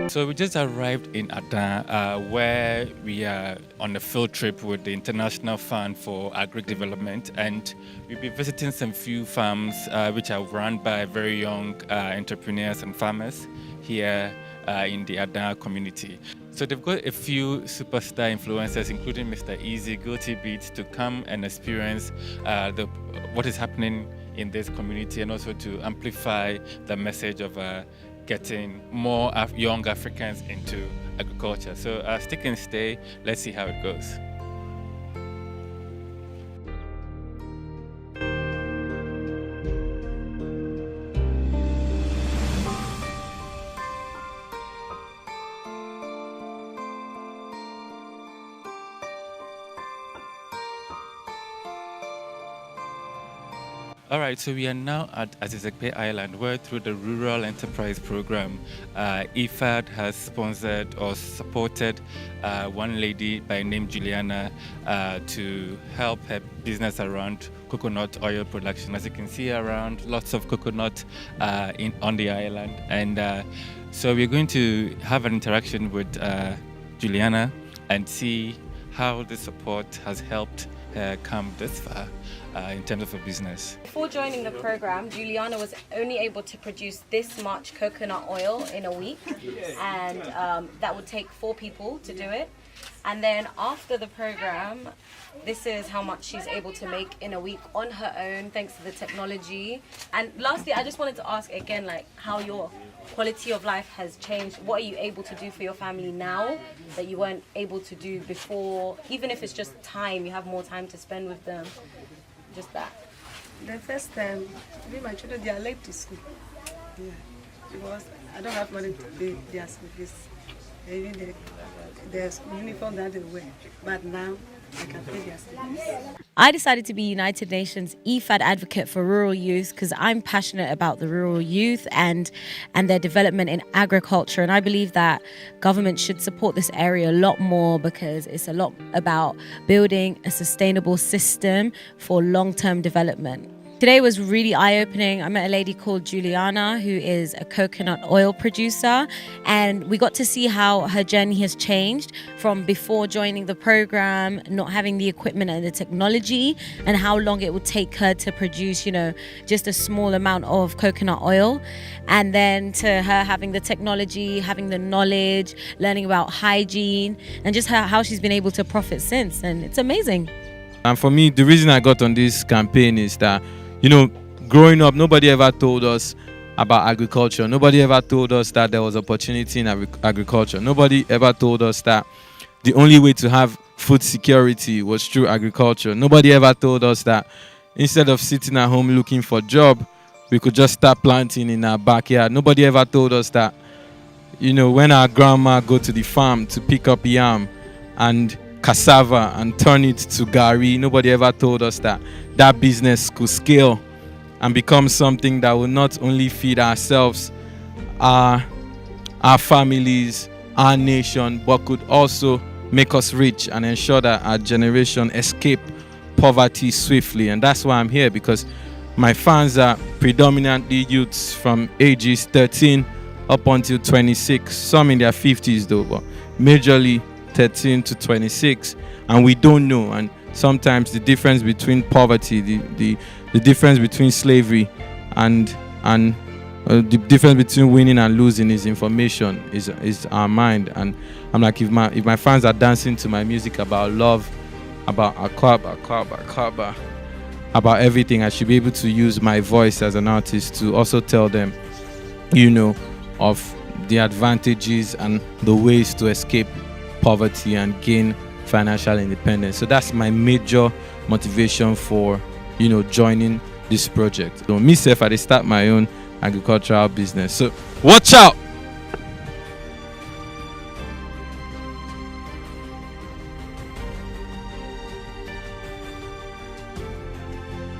So we just arrived in Ada, where we are on a field trip with the International Fund for Agri-Development, and we'll be visiting some few farms which are run by very young entrepreneurs and farmers here in the Ada community. So they've got a few superstar influencers, including Mr. Eazi, Guilty Beats, to come and experience what is happening in this community, and also to amplify the message of getting more young Africans into agriculture. So stick and stay. Let's see how it goes. All right, so we are now at Azizakpe Island, where through the Rural Enterprise Program, IFAD has sponsored or supported one lady by name Juliana to help her business around coconut oil production. As you can see around, lots of coconut on the island. And so we're going to have an interaction with Juliana and see how the support has helped her come this far in terms of her business. Before joining the program, Juliana was only able to produce this much coconut oil in a week, and that would take 4 people to do it. And then after the program, this is how much she's able to make in a week on her own, thanks to the technology. And lastly, I just wanted to ask again, like, how your quality of life has changed. What are you able to do for your family now that you weren't able to do before? Even if it's just time, you have more time to spend with them. Just that. The first time, my children, they are late to school. Yeah. Because I don't have money to pay their school fees. Even there's uniform that they wear. But now, I can pay their school fees. I decided to be United Nations IFAD advocate for rural youth because I'm passionate about the rural youth and their development in agriculture. And I believe that government should support this area a lot more because it's a lot about building a sustainable system for long-term development. Today was really eye-opening. I met a lady called Juliana, who is a coconut oil producer, and we got to see how her journey has changed from before joining the program, not having the equipment and the technology, and how long it would take her to produce, just a small amount of coconut oil, and then to her having the technology, having the knowledge, learning about hygiene, and just how she's been able to profit since, and it's amazing. And for me, the reason I got on this campaign is that growing up, nobody ever told us about agriculture. Nobody ever told us that there was opportunity in agriculture. Nobody ever told us that the only way to have food security was through agriculture. Nobody ever told us that instead of sitting at home looking for a job, we could just start planting in our backyard. Nobody ever told us that, when our grandma go to the farm to pick up yam and cassava and turn it to gari, nobody ever told us that business could scale and become something that will not only feed ourselves, our families, our nation, but could also make us rich and ensure that our generation escape poverty swiftly. And that's why I'm here, because my fans are predominantly youths from ages 13 up until 26, some in their 50s though, but majorly 13 to 26, and we don't know. And sometimes the difference between poverty, the difference between slavery and the difference between winning and losing is information, is our mind. And I'm like, if my fans are dancing to my music about love, about akaba, about everything, I should be able to use my voice as an artist to also tell them, of the advantages and the ways to escape poverty and gain financial independence. So that's my major motivation for joining this project. So myself, I start my own agricultural business, so watch out.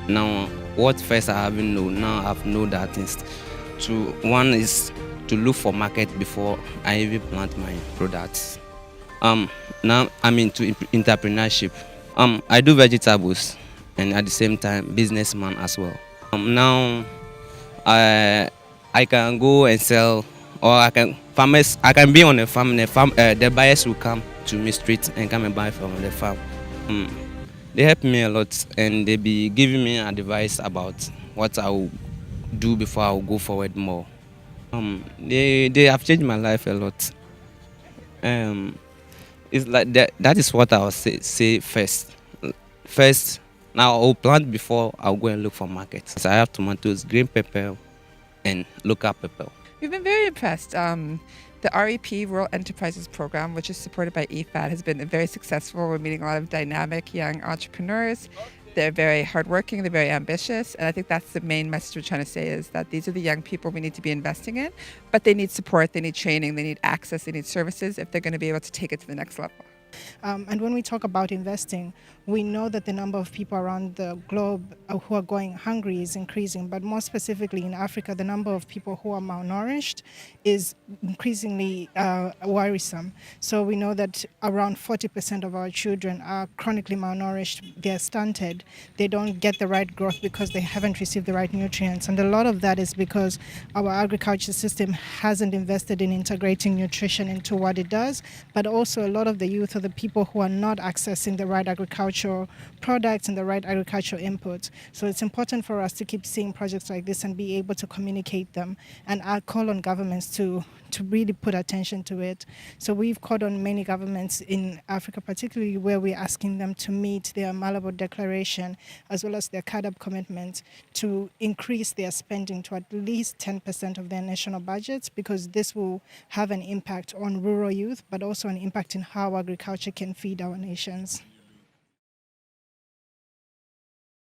Now what first I haven't known, now I've known that things. One is to look for market before I even plant my products. Now I'm into entrepreneurship. I do vegetables and at the same time businessman as well. Now I can go and sell, or I can farmers. I can be on a farm, and the buyers will come to me street and come and buy from the farm. They help me a lot, and they be giving me advice about what I will do before I will go forward more. They have changed my life a lot. It's like that is what I will say first. First, now I'll plant before I'll go and look for markets. So I have tomatoes, green pepper, and local pepper. We've been very impressed. The REP, Rural Enterprises Program, which is supported by IFAD, has been very successful. We're meeting a lot of dynamic young entrepreneurs. They're very hardworking, they're very ambitious, and I think that's the main message we're trying to say, is that these are the young people we need to be investing in, but they need support, they need training, they need access, they need services if they're going to be able to take it to the next level. And when we talk about investing, we know that the number of people around the globe who are going hungry is increasing, but more specifically in Africa, the number of people who are malnourished is increasingly worrisome. So we know that around 40% of our children are chronically malnourished, they're stunted, they don't get the right growth because they haven't received the right nutrients. And a lot of that is because our agriculture system hasn't invested in integrating nutrition into what it does, but also a lot of the youth are the people who are not accessing the right agricultural products and the right agricultural inputs. So it's important for us to keep seeing projects like this and be able to communicate them. And I call on governments to really put attention to it. So we've called on many governments in Africa, particularly where we're asking them to meet their Malabo Declaration as well as their CAADP commitment to increase their spending to at least 10% of their national budgets, because this will have an impact on rural youth, but also an impact in how agriculture can feed our nations.